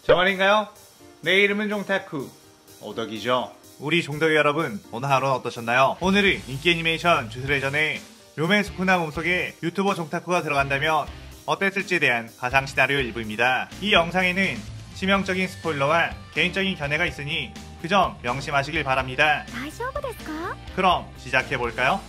저 말인가요? 내 이름은 종타쿠 오덕이죠. 우리 종덕이 여러분, 오늘 하루는 어떠셨나요? 오늘은 인기 애니메이션 주술회전에 료맨스쿠나 몸속에 유튜버 종타쿠가 들어간다면 어땠을지에 대한 가상 시나리오 일부입니다. 이 영상에는 치명적인 스포일러와 개인적인 견해가 있으니 그 점 명심하시길 바랍니다. 그럼 시작해볼까요?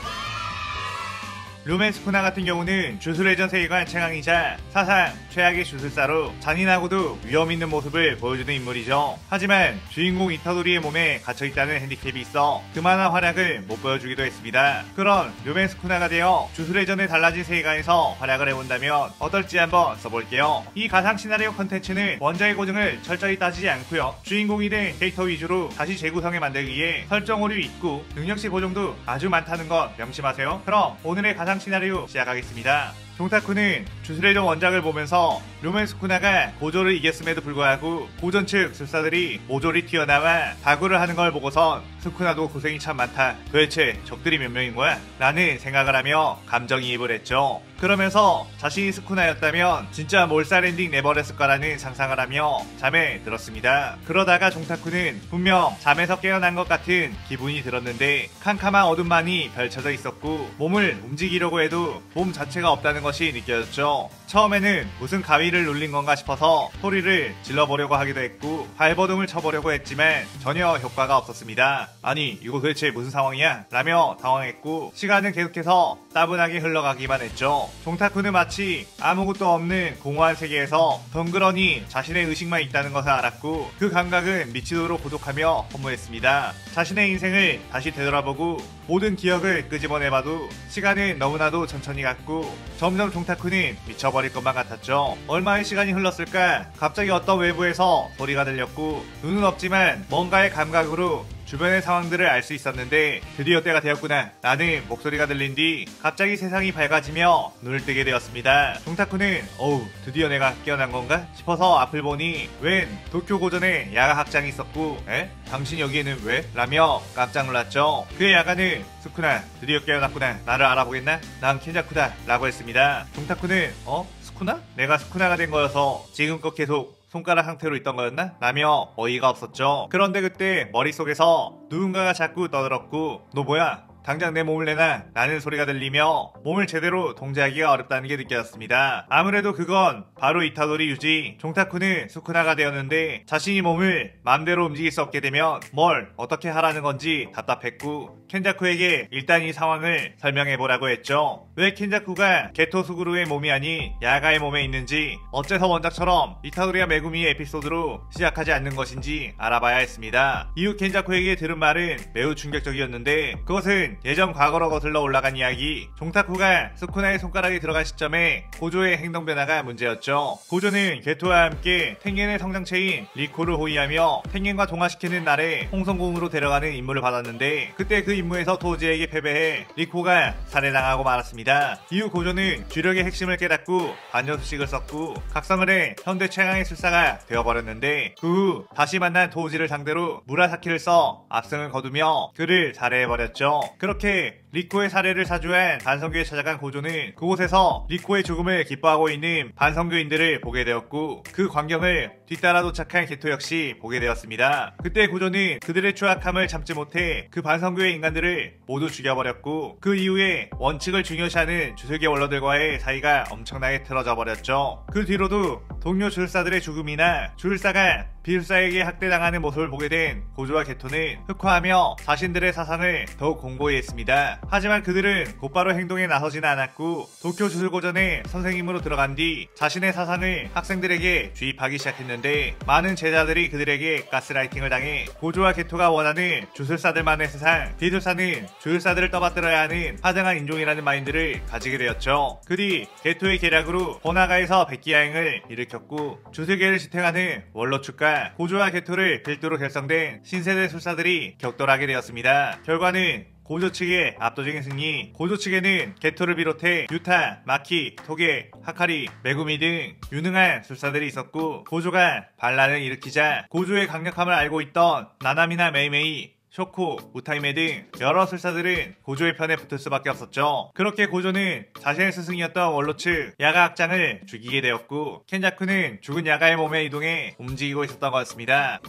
료맨스쿠나 같은 경우는 주술회전 세계관 최강이자 사상 최악의 주술사로 잔인하고도 위험있는 모습을 보여주는 인물이죠. 하지만 주인공 이타도리의 몸에 갇혀있다는 핸디캡이 있어 그만한 활약을 못 보여주기도 했습니다. 그런 료맨스쿠나가 되어 주술회전의 달라진 세계관에서 활약을 해본다면 어떨지 한번 써볼게요. 이 가상 시나리오 컨텐츠는 원작의 고증을 철저히 따지지 않고요, 주인공이 된 캐릭터 위주로 다시 재구성해 만들기 위해 설정 오류 있고 능력치 고정도 아주 많다는 것 명심하세요. 그럼 오늘의 가상 시나리오 시작하겠습니다. 종타쿠는 주술회전 원작을 보면서 료맨스쿠나가 고조를 이겼음에도 불구하고 고전 측 술사들이 모조리 튀어나와 다구를 하는 걸 보고선 스쿠나도 고생이 참 많다, 도대체 적들이 몇 명인 거야? 라는 생각을 하며 감정이입을 했죠. 그러면서 자신이 스쿠나였다면 진짜 몰살 엔딩 내버렸을 거라는 상상을 하며 잠에 들었습니다. 그러다가 종타쿠는 분명 잠에서 깨어난 것 같은 기분이 들었는데 캄캄한 어둠만이 펼쳐져 있었고 몸을 움직이려고 해도 몸 자체가 없다는 것이 느껴졌죠. 처음에는 무슨 가위를 눌린 건가 싶어서 소리를 질러보려고 하기도 했고 발버둥을 쳐보려고 했지만 전혀 효과가 없었습니다. 아니 이거 도대체 무슨 상황이야? 라며 당황했고 시간은 계속해서 따분하게 흘러가기만 했죠. 종타쿠는 마치 아무것도 없는 공허한 세계에서 덩그러니 자신의 의식만 있다는 것을 알았고 그 감각은 미치도록 고독하며 허무했습니다. 자신의 인생을 다시 되돌아보고 모든 기억을 끄집어내봐도 시간은 너무나도 천천히 갔고 점점 종타쿠는 미쳐버릴 것만 같았죠. 얼마의 시간이 흘렀을까? 갑자기 어떤 외부에서 소리가 들렸고 눈은 없지만 뭔가의 감각으로 주변의 상황들을 알 수 있었는데 드디어 때가 되었구나 라는 목소리가 들린 뒤 갑자기 세상이 밝아지며 눈을 뜨게 되었습니다. 종타쿠는 어우 드디어 내가 깨어난 건가 싶어서 앞을 보니 웬 도쿄 고전에 야가 학장이 있었고 에? 당신 여기에는 왜? 라며 깜짝 놀랐죠. 그의 야가는 스쿠나 드디어 깨어났구나, 나를 알아보겠나? 난 켄자쿠다 라고 했습니다. 종타쿠는 스쿠나? 내가 스쿠나가 된 거여서 지금껏 계속 손가락 상태로 있던 거였나? 라며 어이가 없었죠. 그런데 그때 머릿속에서 누군가가 자꾸 떠들었고 너 뭐야? 당장 내 몸을 내놔 라는 소리가 들리며 몸을 제대로 동작하기가 어렵다는 게 느껴졌습니다. 아무래도 그건 바로 이타도리 유지 종타쿠는 스쿠나가 되었는데 자신이 몸을 마음대로 움직일 수 없게 되면 뭘 어떻게 하라는 건지 답답했고 켄자쿠에게 일단 이 상황을 설명해보라고 했죠. 왜 켄자쿠가 게토 수구루의 몸이 아닌 야가의 몸에 있는지 어째서 원작처럼 이타도리와 메구미의 에피소드로 시작하지 않는 것인지 알아봐야 했습니다. 이후 켄자쿠에게 들은 말은 매우 충격적이었는데 그것은 예전 과거로 거슬러 올라간 이야기, 종타쿠가 스쿠나의 손가락이 들어간 시점에 고조의 행동 변화가 문제였죠. 고조는 게토와 함께 텐겐의 성장체인 리코를 호위하며 텐겐과 동화시키는 날에 홍성궁으로 데려가는 임무를 받았는데 그때 그 임무에서 토지에게 패배해 리코가 살해당하고 말았습니다. 이후 고조는 주력의 핵심을 깨닫고 반전수식을 썼고 각성을 해 현대 최강의 술사가 되어버렸는데 그 후 다시 만난 토지를 상대로 무라사키를 써 압승을 거두며 그를 살해해버렸죠. 그렇게 리코의 살해를 사주한 반성교에 찾아간 고조는 그곳에서 리코의 죽음을 기뻐하고 있는 반성교인들을 보게 되었고 그 광경을 뒤따라 도착한 게토 역시 보게 되었습니다. 그때 고조는 그들의 추악함을 참지 못해 그 반성교의 인간들을 모두 죽여버렸고 그 이후에 원칙을 중요시하는 주술계 원로들과의 사이가 엄청나게 틀어져 버렸죠. 그 뒤로도 동료 주술사들의 죽음이나 주술사가 비술사에게 학대당하는 모습을 보게 된 고조와 게토는 흑화하며 자신들의 사상을 더욱 공고히 했습니다. 하지만 그들은 곧바로 행동에 나서지는 않았고 도쿄 주술고전에 선생님으로 들어간 뒤 자신의 사상을 학생들에게 주입하기 시작했는데 많은 제자들이 그들에게 가스라이팅을 당해 고조와 게토가 원하는 주술사들만의 세상, 비술사는 주술사들을 떠받들어야 하는 하등한 인종이라는 마인드를 가지게 되었죠. 그 뒤 게토의 계략으로 번화가에서 백기야행을 일으켰고 주술계를 지탱하는 원로축과 고조와 게토를 필두로 결성된 신세대 술사들이 격돌하게 되었습니다. 결과는 고조 측의 압도적인 승리, 고조 측에는 게토를 비롯해 유타, 마키, 토게, 하카리, 메구미 등 유능한 술사들이 있었고 고조가 반란을 일으키자 고조의 강력함을 알고 있던 나나미나 메이메이, 쇼코, 우타이메 등 여러 술사들은 고조의 편에 붙을 수밖에 없었죠. 그렇게 고조는 자신의 스승이었던 원로 측 야가 학장을 죽이게 되었고 켄자쿠는 죽은 야가의 몸에 이동해 움직이고 있었던 것같습니다.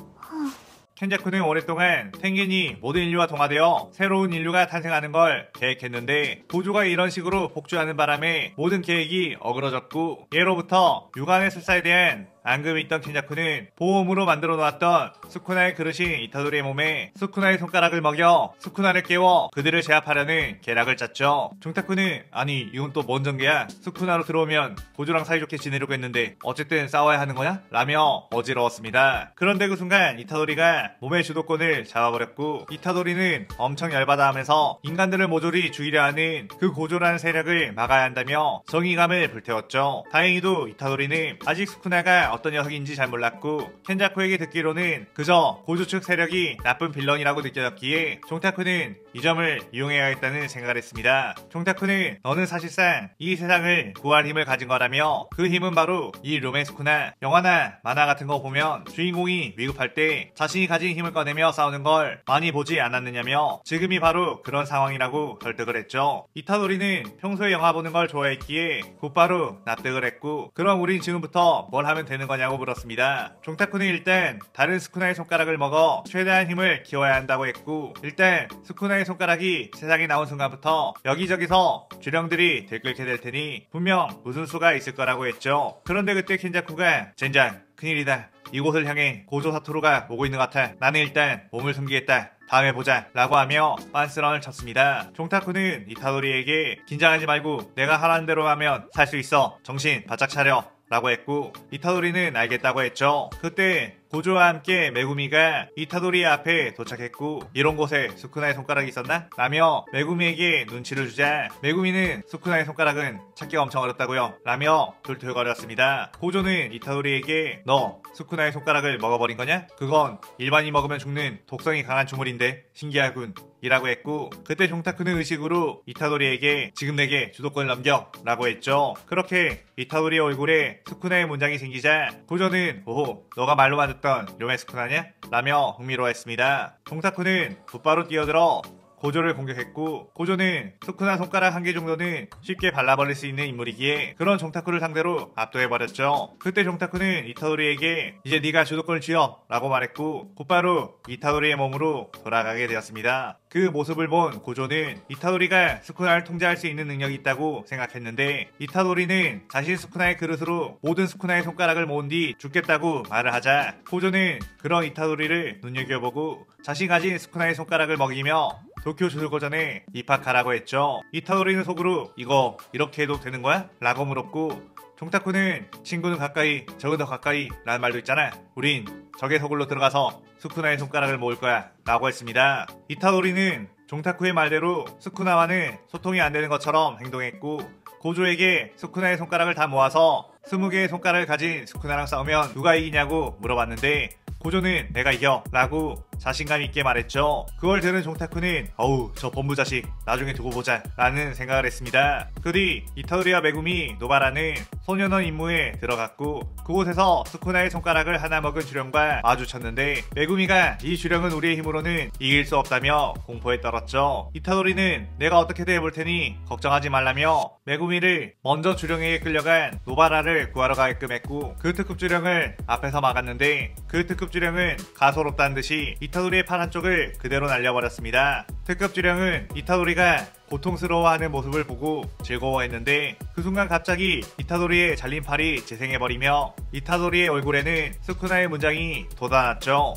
켄자쿠는 오랫동안 텐겐이 모든 인류와 동화되어 새로운 인류가 탄생하는 걸 계획했는데 고조가 이런 식으로 복주하는 바람에 모든 계획이 어그러졌고 예로부터 유관의 술사에 대한 앙금이 있던 켄자쿠는 보험으로 만들어 놓았던 스쿠나의 그릇인 이타도리의 몸에 스쿠나의 손가락을 먹여 스쿠나를 깨워 그들을 제압하려는 계략을 짰죠. 종타쿠는 아니 이건 또 뭔 전개야? 스쿠나로 들어오면 고조랑 사이좋게 지내려고 했는데 어쨌든 싸워야 하는 거야? 라며 어지러웠습니다. 그런데 그 순간 이타도리가 몸의 주도권을 잡아버렸고 이타도리는 엄청 열받아 하면서 인간들을 모조리 죽이려 하는 그 고조라는 세력을 막아야 한다며 정의감을 불태웠죠. 다행히도 이타도리는 아직 스쿠나가 어떤 녀석인지 잘 몰랐고 켄자쿠에게 듣기로는 그저 고조 측 세력이 나쁜 빌런이라고 느껴졌기에 종타쿠는 이 점을 이용해야겠다는 생각을 했습니다. 종타쿠는 너는 사실상 이 세상을 구할 힘을 가진 거라며 그 힘은 바로 이 료메스쿠나 영화나 만화 같은 거 보면 주인공이 위급할 때 자신이 가진 힘을 꺼내며 싸우는 걸 많이 보지 않았느냐며 지금이 바로 그런 상황이라고 설득을 했죠. 이타도리는 평소에 영화 보는 걸 좋아했기에 곧바로 납득을 했고 그럼 우린 지금부터 뭘 하면 되는 거냐고 물었습니다. 종타쿠는 일단 다른 스쿠나의 손가락을 먹어 최대한 힘을 키워야 한다고 했고 일단 스쿠나의 손가락이 세상에 나온 순간부터 여기저기서 주령들이 들끓게 될 테니 분명 무슨 수가 있을 거라고 했죠. 그런데 그때 켄자쿠가 젠장 큰일이다. 이곳을 향해 고조 사토루가 오고 있는 것 같아. 나는 일단 몸을 숨기겠다. 다음에 보자 라고 하며 빤스런을 쳤습니다. 종타쿠는 이타도리에게 긴장하지 말고 내가 하라는 대로 하면 살 수 있어. 정신 바짝 차려 라고 했고 이타도리는 알겠다고 했죠. 그때 고조와 함께 메구미가 이타도리 앞에 도착했고 이런 곳에 스쿠나의 손가락이 있었나? 라며 메구미에게 눈치를 주자 메구미는 스쿠나의 손가락은 찾기가 엄청 어렵다고요 라며 툴툴거렸습니다. 고조는 이타도리에게 너 스쿠나의 손가락을 먹어버린 거냐? 그건 일반이 먹으면 죽는 독성이 강한 주물인데 신기하군 이라고 했고 그때 종타쿠는 의식으로 이타도리에게 지금 내게 주도권을 넘겨 라고 했죠. 그렇게 이타도리의 얼굴에 스쿠나의 문장이 생기자 고조는 오호 너가 말로 만든 료메스쿠나냐? 라며 흥미로워했습니다. 종타쿠는 곧바로 뛰어들어 고조를 공격했고 고조는 스쿠나 손가락 한 개 정도는 쉽게 발라버릴 수 있는 인물이기에 그런 종타쿠를 상대로 압도해버렸죠. 그때 종타쿠는 이타도리에게 이제 네가 주도권을 쥐어 라고 말했고 곧바로 이타도리의 몸으로 돌아가게 되었습니다. 그 모습을 본 고조는 이타도리가 스쿠나를 통제할 수 있는 능력이 있다고 생각했는데 이타도리는 자신 스쿠나의 그릇으로 모든 스쿠나의 손가락을 모은 뒤 죽겠다고 말을 하자 고조는 그런 이타도리를 눈여겨보고 자신 가진 스쿠나의 손가락을 먹이며 도쿄 주술고전에 입학하라고 했죠. 이타도리는 속으로 이거 이렇게 해도 되는 거야? 라고 물었고 종타쿠는 친구는 가까이 적은 더 가까이 라는 말도 있잖아. 우린 적의 서굴로 들어가서 스쿠나의 손가락을 모을 거야 라고 했습니다. 이타도리는 종타쿠의 말대로 스쿠나와는 소통이 안 되는 것처럼 행동했고 고조에게 스쿠나의 손가락을 다 모아서 20개의 손가락을 가진 스쿠나랑 싸우면 누가 이기냐고 물어봤는데 고조는 내가 이겨 라고 자신감 있게 말했죠. 그걸 들은 종타쿠는 어우 저 범부 자식 나중에 두고 보자 라는 생각을 했습니다. 그 뒤 이타도리와 메구미 노바라는 소년원 임무에 들어갔고 그곳에서 스쿠나의 손가락을 하나 먹은 주령과 마주쳤는데 메구미가 이 주령은 우리의 힘으로는 이길 수 없다며 공포에 떨었죠. 이타도리는 내가 어떻게든 해볼 테니 걱정하지 말라며 메구미를 먼저 주령에게 끌려간 노바라를 구하러 가게끔 했고 그 특급 주령을 앞에서 막았는데 그 특급 주령은 가소롭다는 듯이 이타도리의 팔 한쪽을 그대로 날려버렸습니다. 특급 주령은 이타도리가 고통스러워하는 모습을 보고 즐거워했는데 그 순간 갑자기 이타도리의 잘린 팔이 재생해버리며 이타도리의 얼굴에는 스쿠나의 문장이 돋아났죠.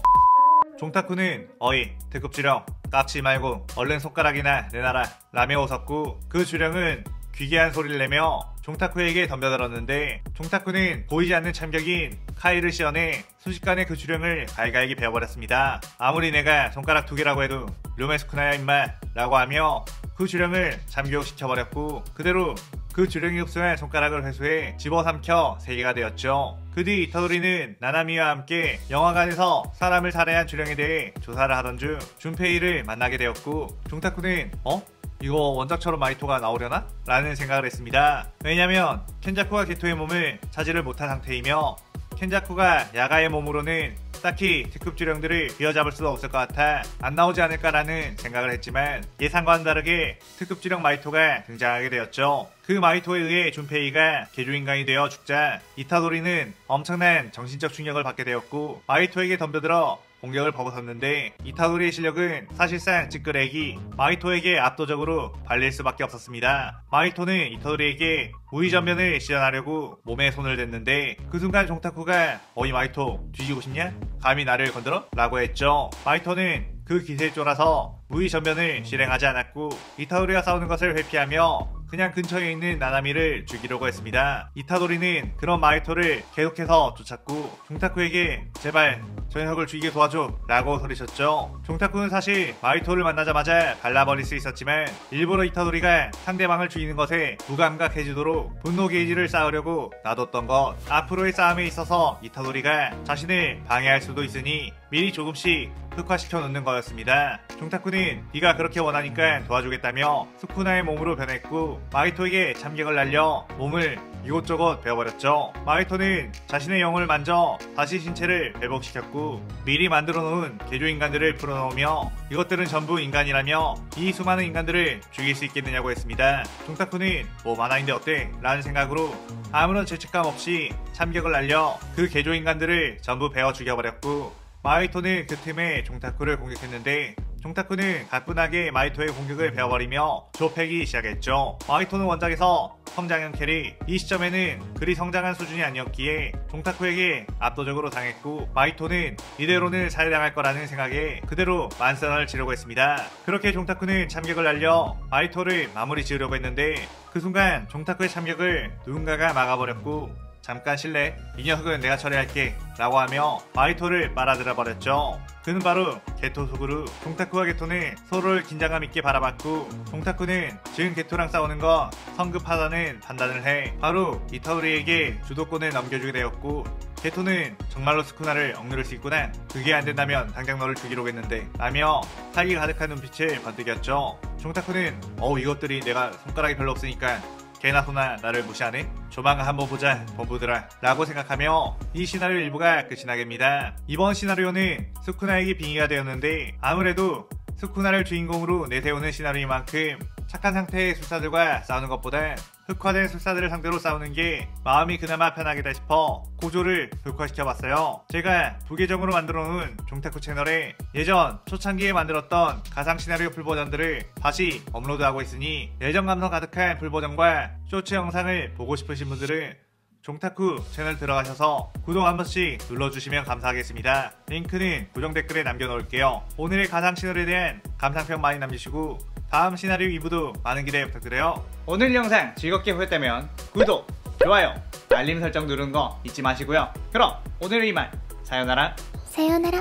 종타쿠는 어이 특급 주령 깝치 말고 얼른 손가락이나 내놔라 라며 웃었고 그 주령은 귀괴한 소리를 내며 종타쿠에게 덤벼들었는데 종타쿠는 보이지 않는 참격인 카이를 씌어내 순식간에 그 주령을 갈갈기 베어버렸습니다. 아무리 내가 손가락 2개라고 해도 료메스쿠나야 임마 라고 하며 그 주령을 잠교시켜버렸고 그대로 그 주령이 흡수한 손가락을 회수해 집어삼켜 3개가 되었죠. 그 뒤 이타도리는 나나미와 함께 영화관에서 사람을 살해한 주령에 대해 조사를 하던 중 준페이를 만나게 되었고 종타쿠는 이거 원작처럼 마이토가 나오려나? 라는 생각을 했습니다. 왜냐면 켄자쿠가 게토의 몸을 차지를 못한 상태이며 켄자쿠가 야가의 몸으로는 딱히 특급 주령들을 휘어잡을 수도 없을 것 같아 안 나오지 않을까라는 생각을 했지만 예상과는 다르게 특급 주령 마이토가 등장하게 되었죠. 그 마이토에 의해 준페이가 개조인간이 되어 죽자 이타도리는 엄청난 정신적 충격을 받게 되었고 마이토에게 덤벼들어 공격을 퍼붓었는데 이타도리의 실력은 사실상 찌끄레기 마이토에게 압도적으로 발릴 수밖에 없었습니다. 마이토는 이타도리에게 우위전면을 시전하려고 몸에 손을 댔는데 그 순간 종타쿠가 어이 마이토 뒤지고 싶냐? 감히 나를 건드려? 라고 했죠. 마이토는 그 기세에 쫄아서 우위전면을 실행하지 않았고 이타도리와 싸우는 것을 회피하며 그냥 근처에 있는 나나미를 죽이려고 했습니다. 이타도리는 그런 마이토를 계속해서 쫓았고 종타쿠에게 제발 저 녀석을 죽이게 도와줘 라고 소리쳤죠. 종타쿠는 사실 마이토를 만나자마자 갈라버릴 수 있었지만 일부러 이타도리가 상대방을 죽이는 것에 무감각해지도록 분노 게이지를 쌓으려고 놔뒀던 것. 앞으로의 싸움에 있어서 이타도리가 자신을 방해할 수도 있으니 미리 조금씩 흑화시켜 놓는 거였습니다. 종타쿠는 네가 그렇게 원하니까 도와주겠다며 스쿠나의 몸으로 변했고 마이토에게 참격을 날려 몸을 이곳저곳 베어버렸죠. 마이토는 자신의 영을 만져 다시 신체를 회복시켰고 미리 만들어 놓은 개조인간들을 풀어놓으며 이것들은 전부 인간이라며 이 수많은 인간들을 죽일 수 있겠느냐고 했습니다. 종타쿠는 뭐 만화인데 어때? 라는 생각으로 아무런 죄책감 없이 참격을 날려 그 개조인간들을 전부 베어 죽여버렸고 마이토는 그 틈에 종타쿠를 공격했는데 종타쿠는 가뿐하게 마이토의 공격을 베어버리며 좁히기 시작했죠. 마이토는 원작에서 성장형 캐리, 이 시점에는 그리 성장한 수준이 아니었기에 종타쿠에게 압도적으로 당했고 마이토는 이대로는 살해당할 거라는 생각에 그대로 만선을 지르고 했습니다. 그렇게 종타쿠는 참격을 날려 마이토를 마무리 지으려고 했는데 그 순간 종타쿠의 참격을 누군가가 막아버렸고 잠깐 실례, 이 녀석은 내가 처리할게 라고 하며 마이토를 빨아들여 버렸죠. 그는 바로 게토 소구루. 종타쿠와 게토는 서로를 긴장감 있게 바라봤고 종타쿠는 지금 게토랑 싸우는 거 성급하다는 판단을 해 바로 이타도리에게 주도권을 넘겨주게 되었고 게토는 정말로 스쿠나를 억누를 수 있구나, 그게 안 된다면 당장 너를 죽이려고 했는데 라며 살기 가득한 눈빛을 번뜩였죠. 종타쿠는 이것들이 내가 손가락이 별로 없으니까 개나 소나 나를 무시하네? 조만간 한번 보자 범부들아 라고 생각하며 이 시나리오 일부가 끝이 나갑니다. 이번 시나리오는 스쿠나에게 빙의가 되었는데 아무래도 스쿠나를 주인공으로 내세우는 시나리오인 만큼 착한 상태의 술사들과 싸우는 것보다 흑화된 술사들을 상대로 싸우는 게 마음이 그나마 편하겠다 싶어 고조를 흑화시켜봤어요. 제가 부계정으로 만들어놓은 종타쿠 채널에 예전 초창기에 만들었던 가상 시나리오 풀버전들을 다시 업로드하고 있으니 예전 감성 가득한 풀버전과 쇼츠 영상을 보고 싶으신 분들은 종타쿠 채널 들어가셔서 구독 한 번씩 눌러주시면 감사하겠습니다. 링크는 고정 댓글에 남겨놓을게요. 오늘의 가상 시나리오에 대한 감상평 많이 남기시고 다음 시나리오 2부도 많은 기대 부탁드려요. 오늘 영상 즐겁게 보셨다면 구독, 좋아요, 알림 설정 누르는 거 잊지 마시고요. 그럼 오늘은 이만 사요나라. 사요나라.